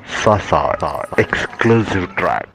Sasa exclusive track.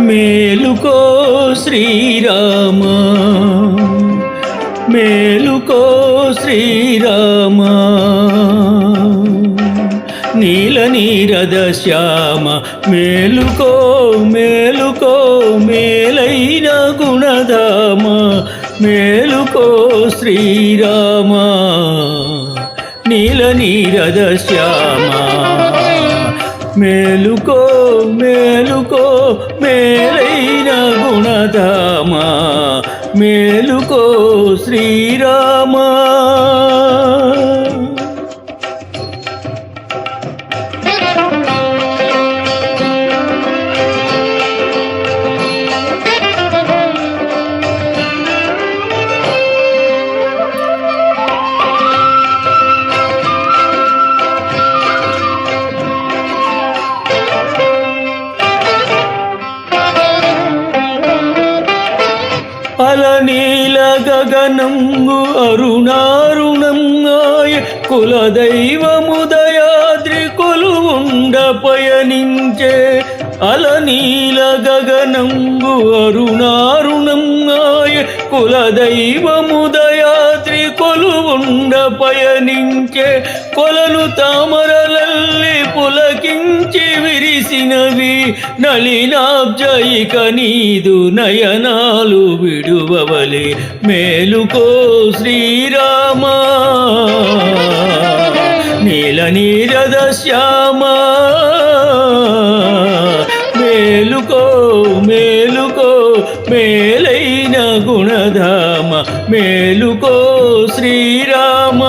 మేలుకో శ్రీరామ, మేలుకో శ్రీరామ, నీల నీరద శ్యామ, మేలుకో మేలుకో మేలైన గుణధామ, మేలుకో శ్రీరామ, నీల నీరద శ్యామ, మేలుకో మేలుకో మేలైన గుణధామ, మేలుకో శ్రీరామ. అలనీల గగనంబు అరుణారుణంగాయ కులదైవముదయాద్రి కొలువుండ పయనించే, అలనీల గగనంబు అరుణారుణంగాయ కులదైవముదయాద్రి కొలువుండ పయనించే, కొలను తామరలల్లి పులకించి విరిసినవి నళినాబ్జయిక నీదు నయనాలు విడువవలే, మేలుకో శ్రీరామ, నీల నీరద శ్యామ, మేలుకో మేలుకో మేలైన గుణధామ, మేలుకో శ్రీరామ.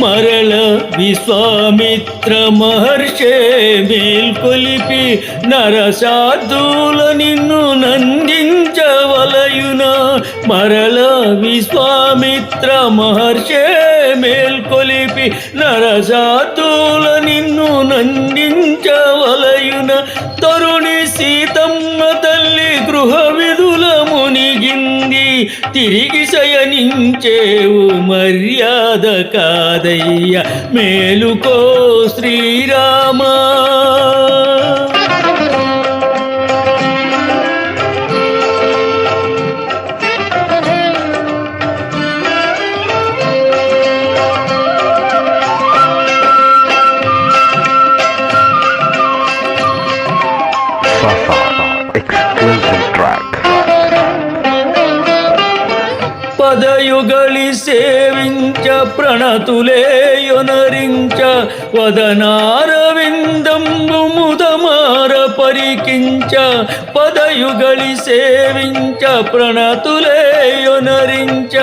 మరల విశ్వామిత్ర మహర్షే మేల్కొలిపి నరసాధుల నిన్ను నందించవలయున, మరల విశ్వామిత్ర మహర్షే మేల్కొలిపి నరసాధుల నిన్ను నందించవలయున, తరుణి సీతమ్మ తల్లి గృహ విధుల మునిగింది, తిరిగి శయనించేవు మర్యాద కాదయ్య, మేలుకో శ్రీరామ. Exclusive track. పదయుగళి సేవించ ప్రణతులేయొనరించ, వదనారవిందంబు ముదమార పరికించ, పదయుగళి సేవించ ప్రణతులేయొనరించ,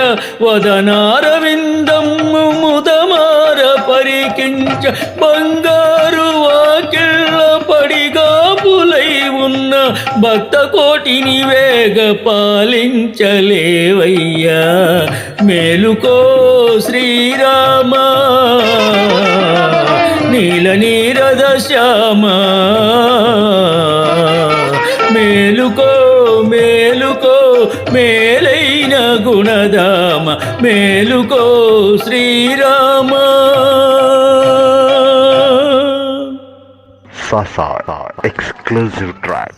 వదనారవిందంబు ముదమార పరికించ, బంగారు వాకిళ్ళ పడిగాపులై ఉన్న భక్త కోటిని వేగ పాలించలేవయ్యా, మేలుకో శ్రీరామ, నీల నీరద శ్యామ, మేలుకో మేలుకో మేలైన గుణధామ, మేలుకో శ్రీరామ. Sasa exclusive track.